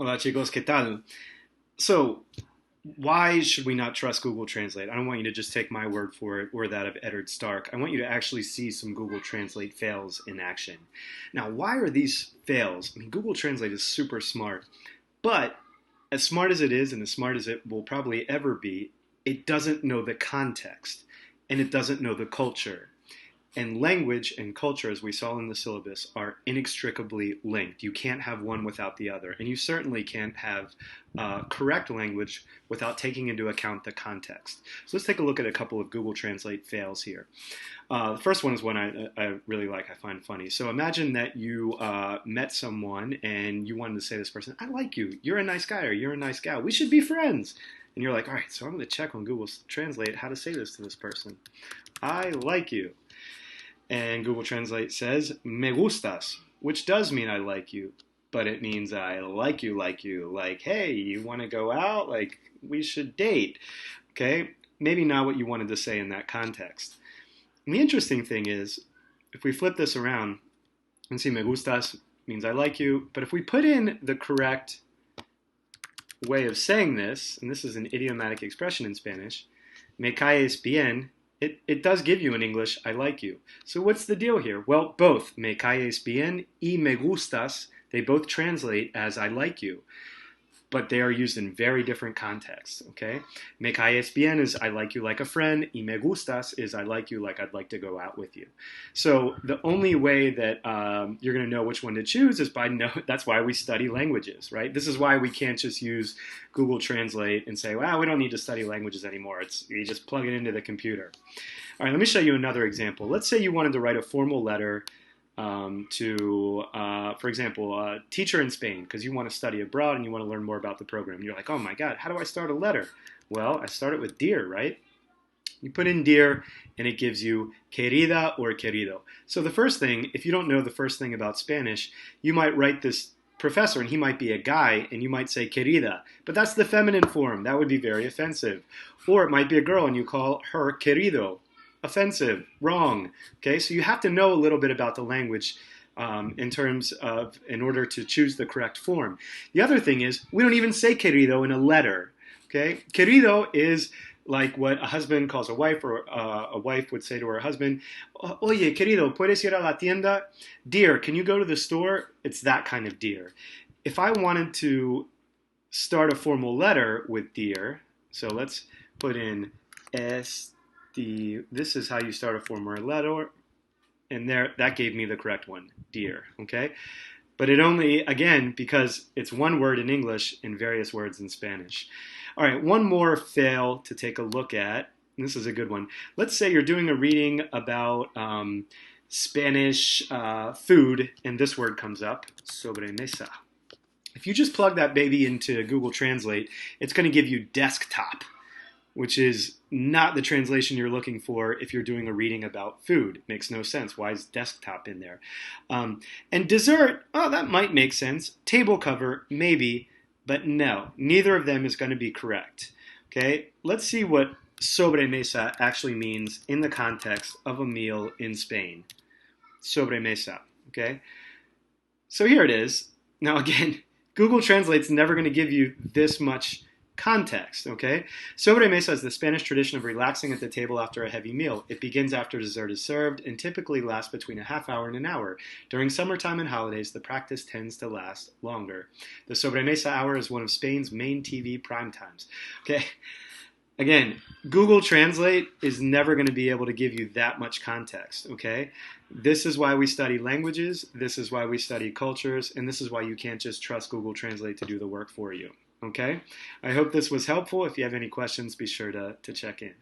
Hola chicos, ¿qué tal? So, why should we not trust Google Translate? I don't want you to just take my word for it or that of Edward Stark. I want you to actually see some Google Translate fails in action. Now, why are these fails? I mean, Google Translate is super smart, but as smart as it is and as smart as it will probably ever be, it doesn't know the context and it doesn't know the culture. And language and culture, as we saw in the syllabus, are inextricably linked. You can't have one without the other. And you certainly can't have correct language without taking into account the context. So let's take a look at a couple of Google Translate fails here. The first one is one I really like, I find funny. So imagine that you met someone and you wanted to say to this person, I like you, you're a nice guy, or you're a nice gal, we should be friends. And you're like, all right, so I'm going to check on Google Translate how to say this to this person. I like you. And Google Translate says, me gustas, which does mean I like you, but it means I like you, like, hey, you want to go out? Like, we should date. Okay? Maybe not what you wanted to say in that context. And the interesting thing is, if we flip this around and see me gustas means I like you, but if we put in the correct way of saying this, and this is an idiomatic expression in Spanish, me caes bien, it does give you in English, I like you. So what's the deal here? Well, both me caes bien y me gustas, they both translate as I like you, but they are used in very different contexts, okay? Me caes bien is I like you like a friend, y me gustas is I like you like I'd like to go out with you. So the only way that you're gonna know which one to choose is by that's why we study languages, right? This is why we can't just use Google Translate and say, well, we don't need to study languages anymore. You just plug it into the computer. All right, let me show you another example. Let's say you wanted to write a formal letter for example, a teacher in Spain, because you want to study abroad and you want to learn more about the program. You're like, oh my God, how do I start a letter? Well, I start it with dear, right? You put in dear, and it gives you querida or querido. So the first thing, if you don't know the first thing about Spanish, you might write this professor, and he might be a guy, and you might say querida, but that's the feminine form. That would be very offensive. Or it might be a girl, and you call her querido. Offensive, wrong. Okay, so you have to know a little bit about the language in order to choose the correct form. The other thing is, we don't even say querido in a letter. Okay, querido is like what a husband calls a wife, or a wife would say to her husband, oye, querido, ¿puedes ir a la tienda? Dear, can you go to the store? It's that kind of dear. If I wanted to start a formal letter with dear, so let's put in this is how you start a formal letter, and there, that gave me the correct one, dear, okay? But it only, again, because it's one word in English and various words in Spanish. All right, one more fail to take a look at. This is a good one. Let's say you're doing a reading about Spanish food, and this word comes up, sobremesa. If you just plug that baby into Google Translate, it's going to give you desktop, which is not the translation you're looking for if you're doing a reading about food. It makes no sense. Why is desktop in there? And dessert, oh, that might make sense. Table cover, maybe, but no. Neither of them is going to be correct. Okay, let's see what sobremesa actually means in the context of a meal in Spain. Sobremesa, okay? So here it is. Now again, Google Translate's never going to give you this much context, okay? Sobremesa is the Spanish tradition of relaxing at the table after a heavy meal. It begins after dessert is served and typically lasts between a half hour and an hour. During summertime and holidays, the practice tends to last longer. The sobremesa hour is one of Spain's main TV prime times. Okay? Again, Google Translate is never going to be able to give you that much context, okay? This is why we study languages, this is why we study cultures, and this is why you can't just trust Google Translate to do the work for you. Okay? I hope this was helpful. If you have any questions, be sure to check in.